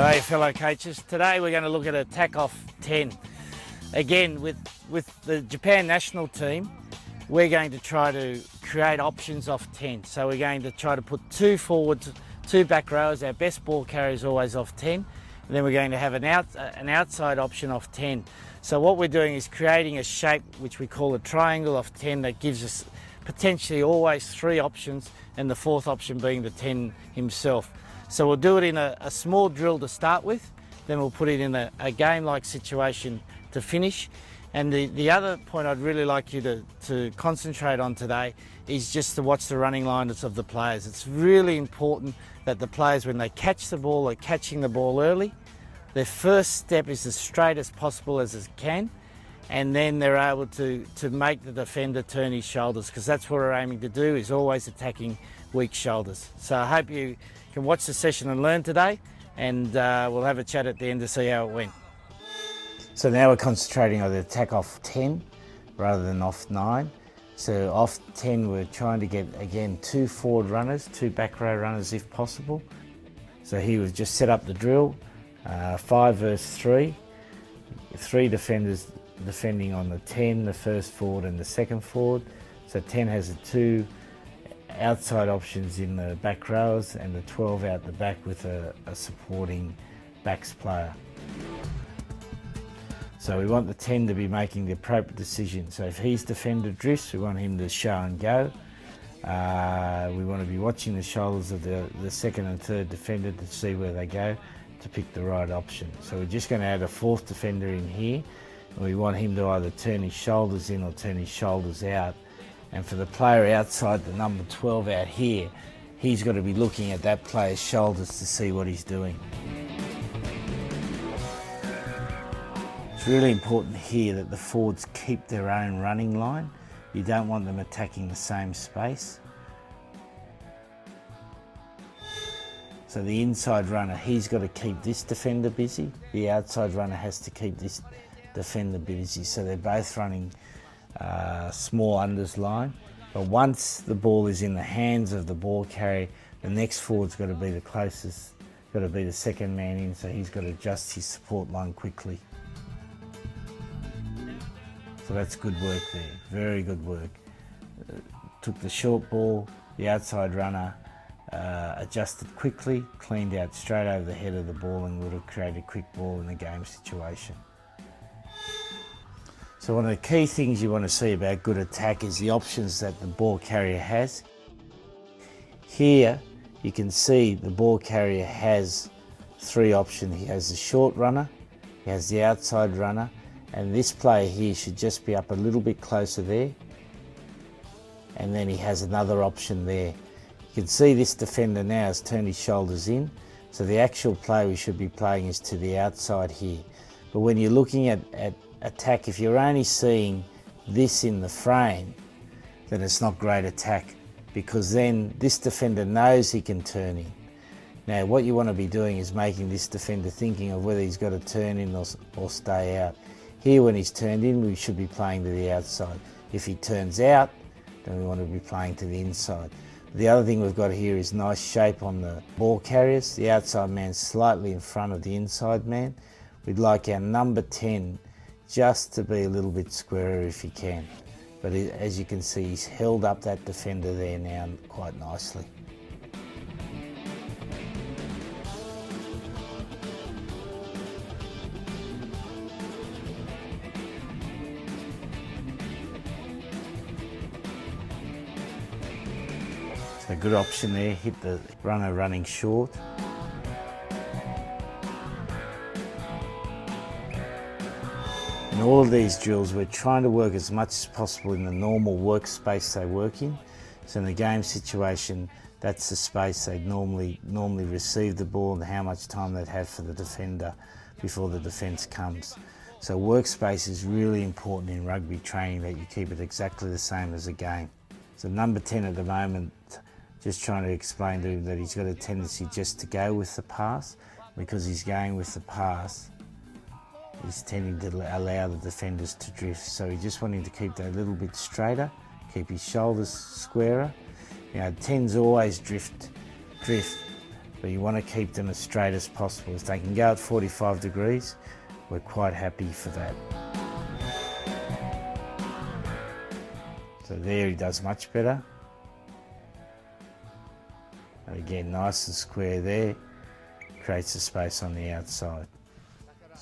Hey fellow coaches, today we're going to look at attack off 10. Again, with the Japan national team, we're going to try to create options off 10. So we're going to try to put 2 forwards, 2 back rowers. Our best ball carrier is always off 10. And then we're going to have an outside option off 10. So what we're doing is creating a shape which we call a triangle off 10 that gives us potentially always 3 options, and the 4th option being the 10 himself. So we'll do it in a small drill to start with, then we'll put it in a game-like situation to finish. And the other point I'd really like you to concentrate on today is just to watch the running lines of the players. It's really important that the players, when they catch the ball, are catching the ball early. Their first step is as straight as possible as it can, and then they're able to make the defender turn his shoulders, because that's what we're aiming to do, is always attacking weak shoulders. So I hope you can watch the session and learn today, and we'll have a chat at the end to see how it went. So now we're concentrating on the attack off 10 rather than off 9. So off 10 we're trying to get, again, 2 forward runners, 2 back row runners if possible. So here we've just set up the drill, 5 versus 3, 3 defenders defending on the 10, the first forward and the second forward. So 10 has the 2 outside options in the back rows and the 12 out the back with a supporting backs player. So we want the 10 to be making the appropriate decision. So if his defender drifts, we want him to show and go. We want to be watching the shoulders of the second and third defender to see where they go to pick the right option. So we're just going to add a 4th defender in here, and we want him to either turn his shoulders in or turn his shoulders out. And for the player outside the number 12 out here, he's got to be looking at that player's shoulders to see what he's doing. It's really important here that the forwards keep their own running line. You don't want them attacking the same space. So the inside runner, he's got to keep this defender busy. The outside runner has to keep this defender busy. So they're both running small unders line, but once the ball is in the hands of the ball carrier, the next forward's got to be the closest, got to be the second man in, so he's got to adjust his support line quickly. So that's good work there, very good work. Took the short ball, the outside runner adjusted quickly, cleaned out straight over the head of the ball, and would have created a quick ball in the game situation. So one of the key things you want to see about good attack is the options that the ball carrier has. Here you can see the ball carrier has 3 options. He has the short runner, he has the outside runner, and this player here should just be up a little bit closer there. And then he has another option there. You can see this defender now has turned his shoulders in, so the actual play we should be playing is to the outside here. But when you're looking at attack, if you're only seeing this in the frame, then it's not great attack, because then this defender knows he can turn in. Now what you want to be doing is making this defender thinking of whether he's got to turn in or stay out. Here when he's turned in, we should be playing to the outside. If he turns out, then we want to be playing to the inside. The other thing we've got here is nice shape on the ball carriers. The outside man's slightly in front of the inside man. We'd like our number 10 just to be a little bit squarer if he can. But as you can see, he's held up that defender there now quite nicely. So good option there, hit the runner running short. In all of these drills, we're trying to work as much as possible in the normal workspace they work in. So in the game situation, that's the space they'd normally receive the ball and how much time they'd have for the defender before the defence comes. So workspace is really important in rugby training, that you keep it exactly the same as a game. So number 10 at the moment, just trying to explain to him that he's got a tendency just to go with the pass. Because he's going with the pass, he's tending to allow the defenders to drift. So we just want him to keep that a little bit straighter, keep his shoulders squarer. You know, 10s always drift but you want to keep them as straight as possible. If they can go at 45 degrees, we're quite happy for that. So there he does much better. And again, nice and square there, creates a space on the outside.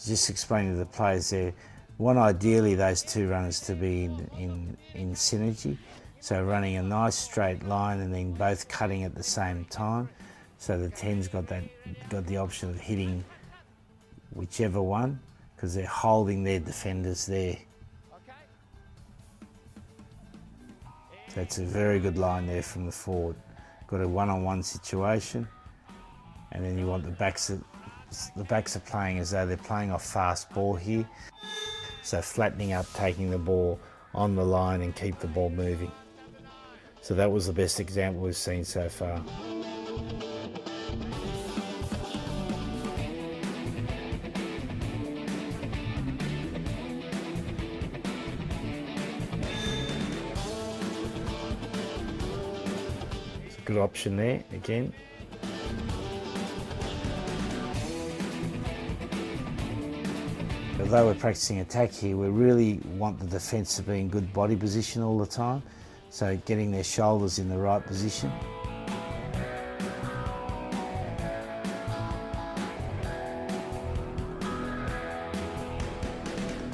Just explaining to the players there, want ideally those two runners to be in synergy. So running a nice straight line and then both cutting at the same time. So the 10's got the option of hitting whichever one, because they're holding their defenders there. So it's a very good line there from the forward. Got a one-on-one situation, and then you want the backs are playing as though they're playing off fast ball here. So flattening up, taking the ball on the line and keep the ball moving. So that was the best example we've seen so far. It's a good option there again. Although we're practicing attack here, we really want the defence to be in good body position all the time. So getting their shoulders in the right position.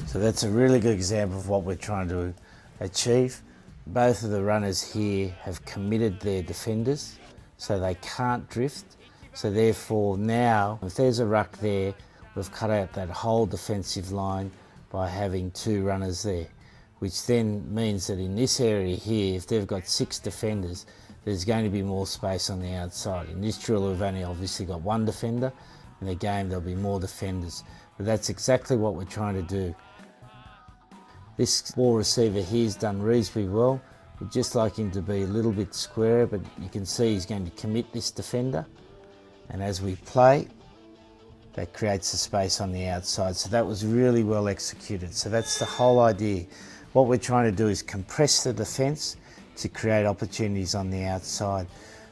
So that's a really good example of what we're trying to achieve. Both of the runners here have committed their defenders, so they can't drift. So therefore now, if there's a ruck there, we've cut out that whole defensive line by having two runners there, which then means that in this area here, if they've got 6 defenders, there's going to be more space on the outside. In this drill, we've only obviously got 1 defender. In the game, there'll be more defenders. But that's exactly what we're trying to do. This ball receiver here's done reasonably well. We'd just like him to be a little bit squarer, but you can see he's going to commit this defender. And as we play, that creates a space on the outside. So that was really well executed. So that's the whole idea. What we're trying to do is compress the defence to create opportunities on the outside.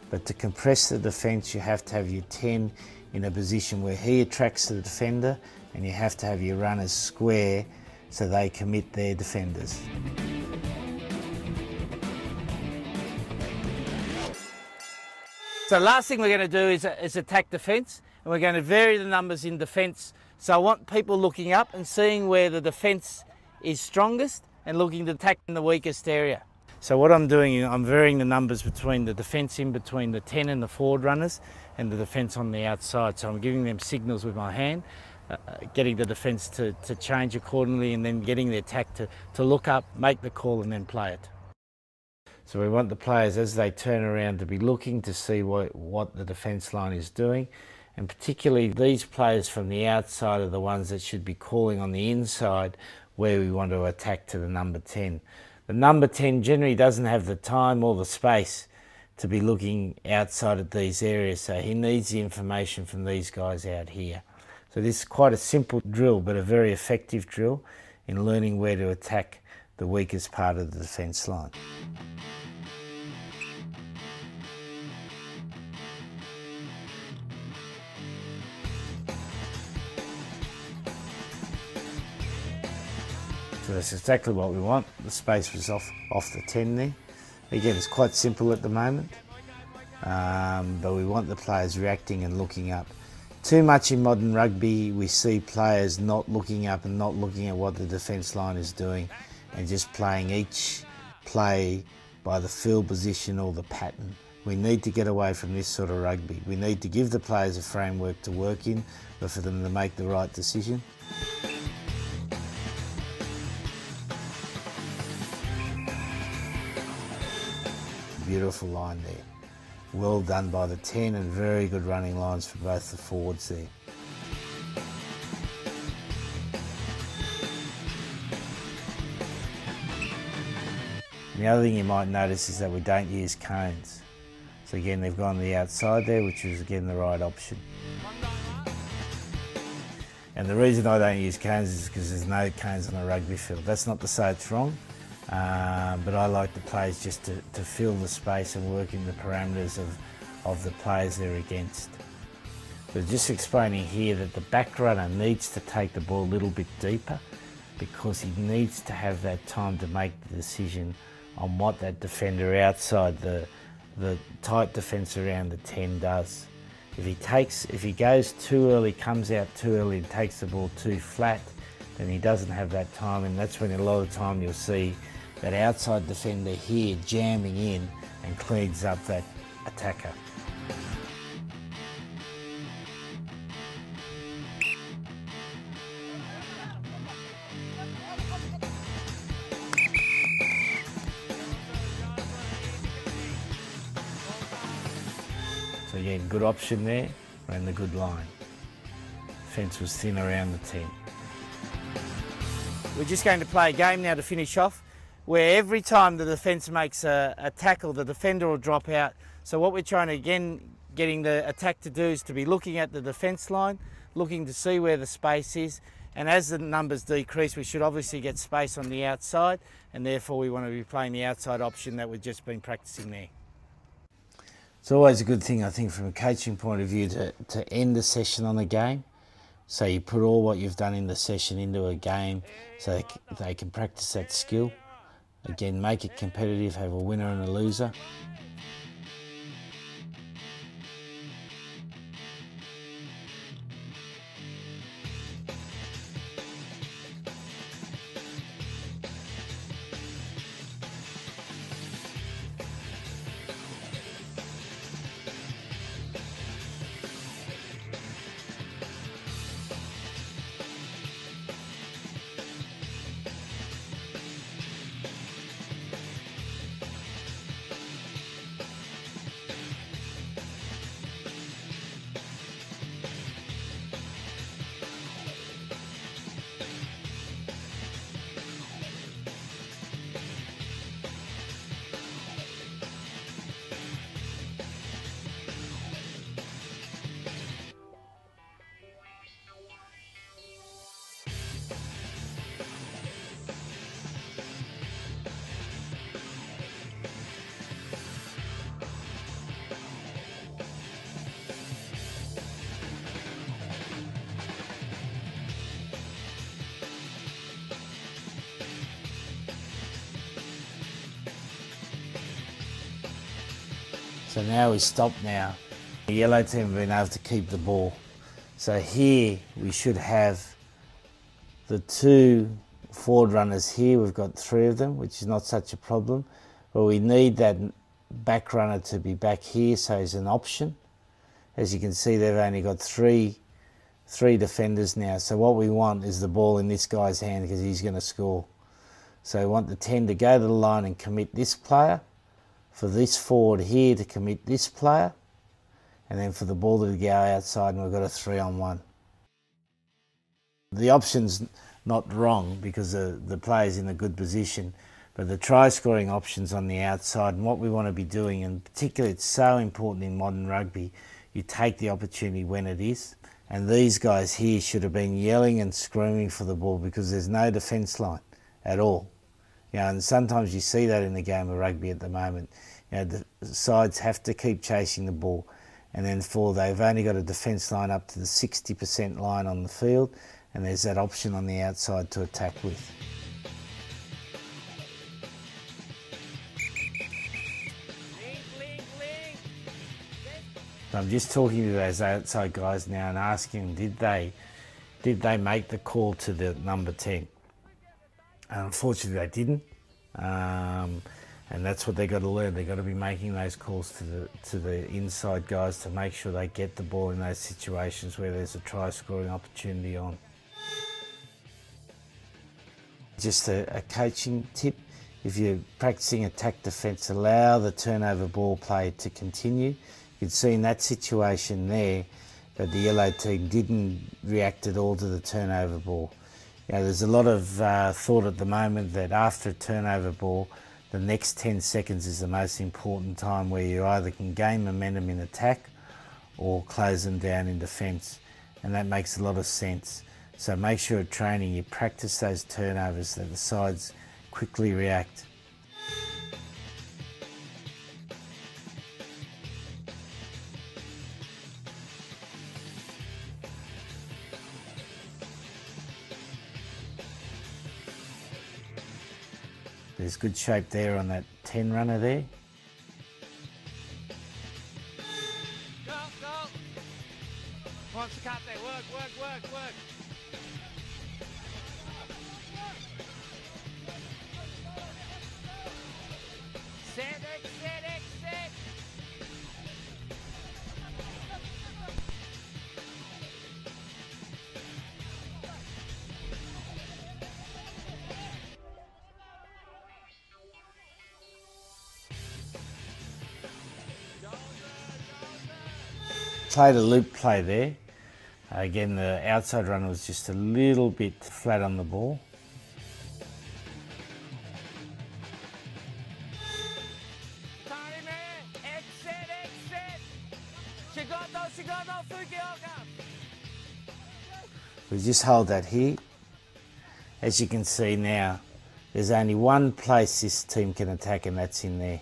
But to compress the defence, you have to have your 10 in a position where he attracts the defender, and you have to have your runners square so they commit their defenders. So last thing we're going to do is attack defence, and we're going to vary the numbers in defence. So I want people looking up and seeing where the defence is strongest and looking to attack in the weakest area. So what I'm doing is I'm varying the numbers between the defence in between the 10 and the forward runners and the defence on the outside. So I'm giving them signals with my hand, getting the defence to change accordingly, and then getting the attack to look up, make the call and then play it. So we want the players, as they turn around, to be looking to see what the defence line is doing, and particularly these players from the outside are the ones that should be calling on the inside where we want to attack to the number 10. The number 10 generally doesn't have the time or the space to be looking outside at these areas, so he needs the information from these guys out here. So this is quite a simple drill, but a very effective drill in learning where to attack the weakest part of the defence line. So that's exactly what we want. The space was off the 10 there. Again, it's quite simple at the moment, but we want the players reacting and looking up. Too much in modern rugby, we see players not looking up and not looking at what the defence line is doing and just playing each play by the field position or the pattern. We need to get away from this sort of rugby. We need to give the players a framework to work in, but for them to make the right decision. Beautiful line there. Well done by the 10 and very good running lines for both the forwards there. The other thing you might notice is that we don't use cones. So again, they've gone to the outside there, which is again the right option. And the reason I don't use cones is because there's no cones on a rugby field. That's not to say it's wrong, but I like the players just to fill the space and work in the parameters of the players they're against. But just explaining here that the back runner needs to take the ball a little bit deeper because he needs to have that time to make the decision on what that defender outside the tight defence around the 10 does. If he goes too early, comes out too early and takes the ball too flat, then he doesn't have that time, and that's when a lot of the time you'll see that outside defender here jamming in and cleans up that attacker. So again, good option there, ran the good line. Fence was thin around the 10. We're just going to play a game now to finish off, where every time the defence makes a tackle, the defender will drop out. So what we're trying to, again, getting the attack to do is to be looking at the defence line, looking to see where the space is, and as the numbers decrease, we should obviously get space on the outside, and therefore we want to be playing the outside option that we've just been practicing there. It's always a good thing, I think, from a coaching point of view to end the session on a game. So you put all what you've done in the session into a game so they can practice that skill. Again, make it competitive, have a winner and a loser. So now we stop now. The yellow team have been able to keep the ball. So here we should have the two forward runners here. We've got three of them, which is not such a problem. But we need that back runner to be back here, so it's an option. As you can see, they've only got three defenders now. So what we want is the ball in this guy's hand because he's going to score. So we want the 10 to go to the line and commit this player, for this forward here to commit this player, and then for the ball to go outside, and we've got a 3-on-1. The option's not wrong because the player's in a good position, but the try-scoring option's on the outside, and what we want to be doing, and particularly it's so important in modern rugby, you take the opportunity when it is, and these guys here should have been yelling and screaming for the ball because there's no defence line at all. You know, and sometimes you see that in the game of rugby at the moment. You know, the sides have to keep chasing the ball, and then they've only got a defence line up to the 60% line on the field, and there's that option on the outside to attack with. So I'm just talking to those outside guys now and asking them, did they make the call to the number 10? Unfortunately, they didn't, and that's what they got to learn. They got to be making those calls to the inside guys to make sure they get the ball in those situations where there's a try-scoring opportunity on. Just a coaching tip: if you're practicing attack defence, allow the turnover ball play to continue. You can see in that situation there that the yellow team didn't react at all to the turnover ball. You know, there's a lot of thought at the moment that after a turnover ball, the next 10 seconds is the most important time where you either can gain momentum in attack or close them down in defence, and that makes a lot of sense. So make sure at training you practice those turnovers so that the sides quickly react. There's good shape there on that 10 runner there. Go, go. Wants to cut there. Work, work, work, work. Set it, set it, set. Played a loop play there. Again, the outside runner was just a little bit flat on the ball. We just hold that here. As you can see now, there's only one place this team can attack, and that's in there.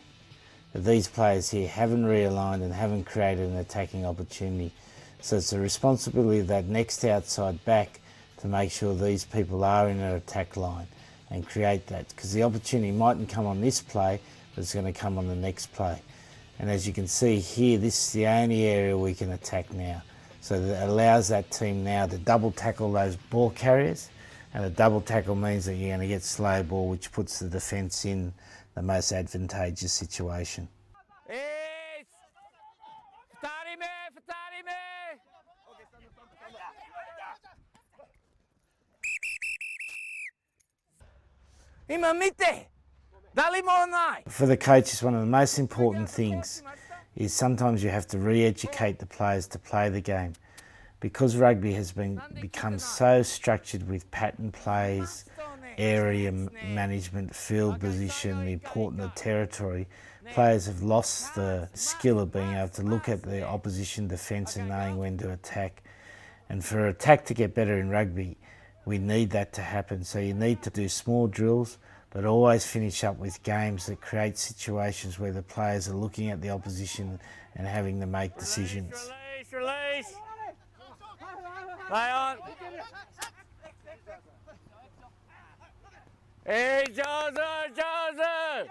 But these players here haven't realigned and haven't created an attacking opportunity. So it's the responsibility of that next outside back to make sure these people are in an attack line and create that. Because the opportunity mightn't come on this play, but it's going to come on the next play. And as you can see here, this is the only area we can attack now. So that allows that team now to double tackle those ball carriers. And a double tackle means that you're going to get slow ball, which puts the defence in the most advantageous situation. For the coaches, one of the most important things is sometimes you have to re-educate the players to play the game. Because rugby has become so structured with pattern plays, area management, field position, the importance of territory, players have lost the skill of being able to look at the opposition defence and knowing when to attack. And for attack to get better in rugby, we need that to happen. So you need to do small drills, but always finish up with games that create situations where the players are looking at the opposition and having to make decisions. Release, release. Play on. Hey, Joseph!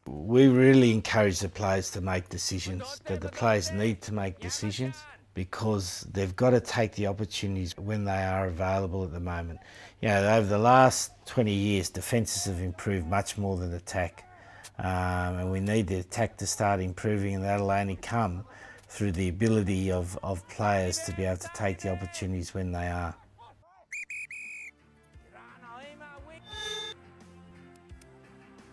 We really encourage the players to make decisions, that the players need to make decisions because they've got to take the opportunities when they are available at the moment. You know, over the last 20 years, defences have improved much more than attack. And we need the attack to start improving, and that'll only come through the ability of players to be able to take the opportunities when they are.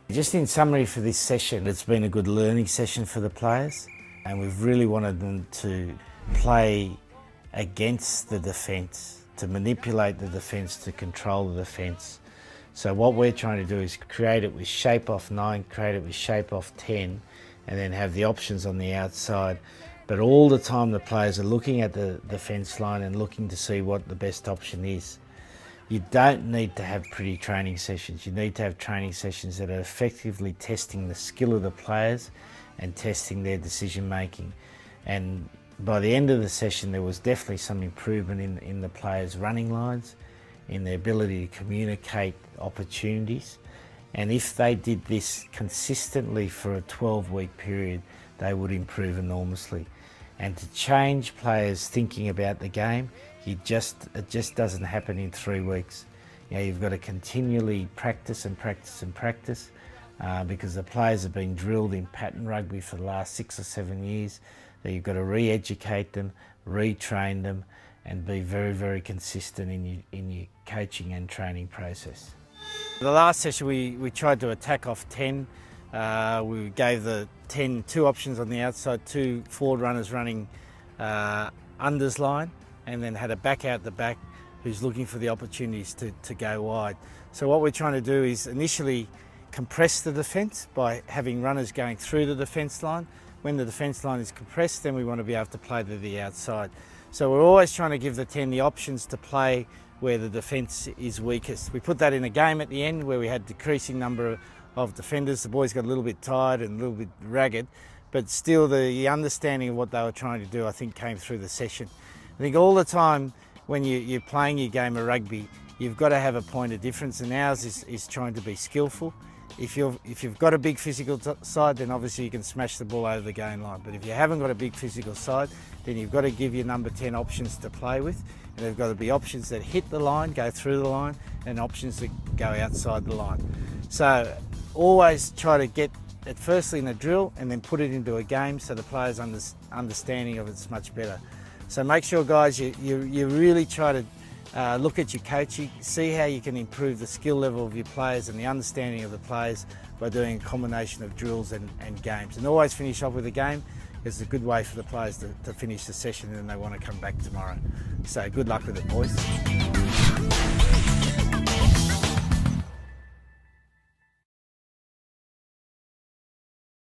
Just in summary for this session, it's been a good learning session for the players, and we've really wanted them to play against the defence, to manipulate the defence, to control the defence. So what we're trying to do is create it with shape off 9, create it with shape off 10, and then have the options on the outside. But all the time the players are looking at the defence line and looking to see what the best option is. You don't need to have pretty training sessions. You need to have training sessions that are effectively testing the skill of the players and testing their decision making. And by the end of the session, there was definitely some improvement in the players' running lines, in their ability to communicate opportunities. And if they did this consistently for a 12-week period, they would improve enormously. And to change players' thinking about the game, it just doesn't happen in 3 weeks. You know, you've got to continually practice and practice and practice because the players have been drilled in pattern rugby for the last 6 or 7 years. That you've got to re-educate them, retrain them, and be very, very consistent in your coaching and training process. The last session we tried to attack off 10. We gave the 10 two options on the outside, 2 forward runners running unders line, and then had a back out the back who's looking for the opportunities to go wide. So what we're trying to do is initially compress the defence by having runners going through the defence line. When the defence line is compressed, then we want to be able to play to the outside. So we're always trying to give the 10 the options to play where the defence is weakest. We put that in a game at the end where we had decreasing number of defenders. The boys got a little bit tired and a little bit ragged, but still the understanding of what they were trying to do, I think, came through the session. I think all the time when you're playing your game of rugby, you've got to have a point of difference, and ours is trying to be skillful. If you've got a big physical side, then obviously you can smash the ball over the game line. But if you haven't got a big physical side, then you've got to give your number 10 options to play with. And they've got to be options that hit the line, go through the line, and options that go outside the line. So always try to get it firstly in a drill and then put it into a game so the players' understanding of it's much better. So make sure, guys, you really try to look at your coaching, see how you can improve the skill level of your players and the understanding of the players by doing a combination of drills and games. And always finish off with a game. It's a good way for the players to finish the session and they want to come back tomorrow. So good luck with it, boys.